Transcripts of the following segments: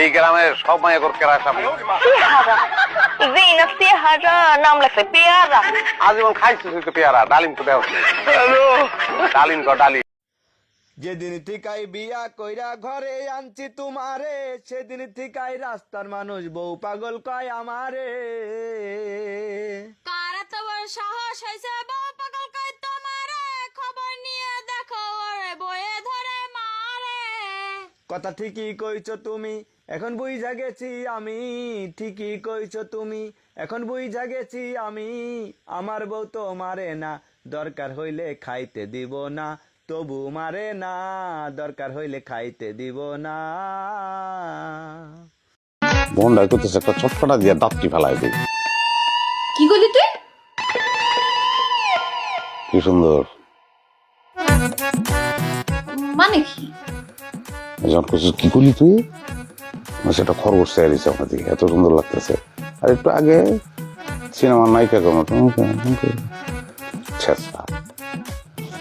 এই গ্রামের সব মায়া কর কেরা সামনে নাম লাগছে পেয়ারা। আজীবন খাইছিস তুই তো পেয়ারা, ডালিম তো দেওয়া ডালিম কর ডালিম। যেদিন থিকাই বিয়া কইরা ঘরে আনছি তোমারে, সেদিন থিকাই রাস্তার মানুষ বউ পাগল কয় আমারে। কারা তোমার সাহস হইছে বউ পাগল কয় তোমারে, খবর নিয়ে দেখো ওরে বয়ে ধরে মারে। কথা ঠিকই কইছো তুমি, এখন বুঝা গেছি আমি। ঠিকই কইছো তুমি, এখন বুঝা গেছি আমি। আমার বউ তো মারে না, দরকার হইলে খাইতে দিব না। তবু মারে না, দরকার হইলে খাইতে দিব না। বোনটা করতেছে একটা চটপটা দিয়ে দাঁতটি ফেলাই দিই। কি করলি তুই? কি সুন্দর মানে কি? যখন করছিস কি করলি তুই, সেটা খরগোশ চাইছে আমার দিকে, এত সুন্দর লাগতেছে। আর একটু আগে সিনেমার নায়িকা কোনো ছেঁচা।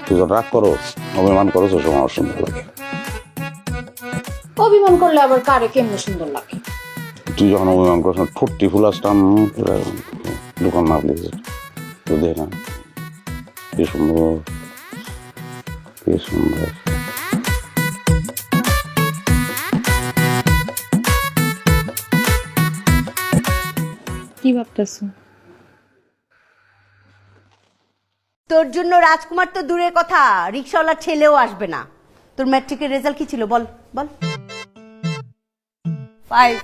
তুই যখন রাগ করো, অভিমান করো, তো সময় আমার সুন্দর লাগে। অভিমান করলে আবার কারে কেমনে সুন্দর লাগে? তুই যখন অভিমান করছ, ঠোঁটটি ফুলাসটাম দোকান না প্লিজ, তুই দেখ না কি সুন্দর, কি সুন্দর। কি ভাবতেছো? তোর জন্য রাজকুমার তো দূরের কথা, রিক্সাওয়ালার ছেলেও আসবে না। তোর ম্যাট্রিকের রেজাল্ট কি ছিল বল বল। 5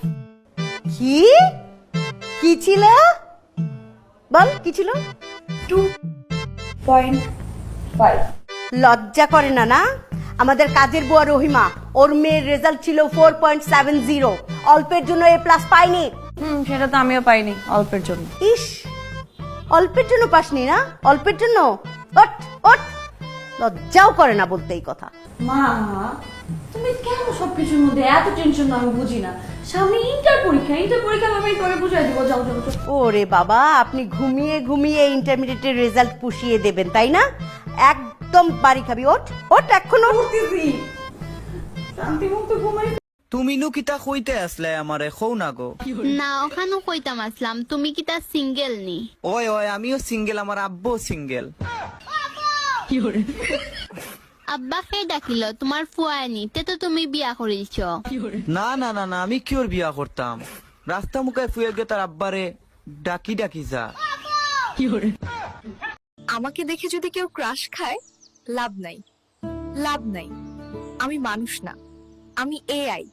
কি কি ছিল বল, কি ছিল? 2.5। লজ্জা করে না না? আমাদের কাজের বুয়া রহিমা, ওর মেয়ের রেজাল্ট ছিল 4.70, অল্পের জন্য A+ পাইনি। সেটা তো আমিও পাইনি, অল্পের জন্য। ইস, অল্পের জন্য পাসনি না? অল্পের জন্য ওঠ ওঠ, লজ্জাও করে না বলতে এই কথা। মা, তুমি কেন সবকিছুর মধ্যে এত টেনশন? আমি বুঝি না। সামনে ইন্টার পরীক্ষা আমি তোরে বুঝাই দিব। যাও যাও যাও। ওরে বাবা, আপনি ঘুমিয়ে ঘুমিয়ে ইন্টারমিডিয়েটের রেজাল্ট পুষিয়ে দেবেন তাই না? একদম বাড়ি খাবি। ওঠ ওঠ, এখন উঠতেছি। শান্তিমুক্ত ঘুমাই। তুমি নু কিতা কইতে আসলে আমারে খৌ না গো? না ওখানেও কইতাম আসলাম, তুমি কি তা সিঙ্গেল নি? ওই ওই, আমিও সিঙ্গেল, আমার আব্বু সিঙ্গেল। আব্বাকে ডাকিল তোমার ফুয়ানি, তে তো তুমি বিয়া করিছ। না না না না, আমি কিওর বিয়া করতাম? রাস্তা মুখে ফুয়ে গে তার আব্বারে ডাকি ডাকি যা। আমাকে দেখে যদি কেউ ক্রাশ খায়, লাভ নাই, লাভ নাই। আমি মানুষ না, আমি AI।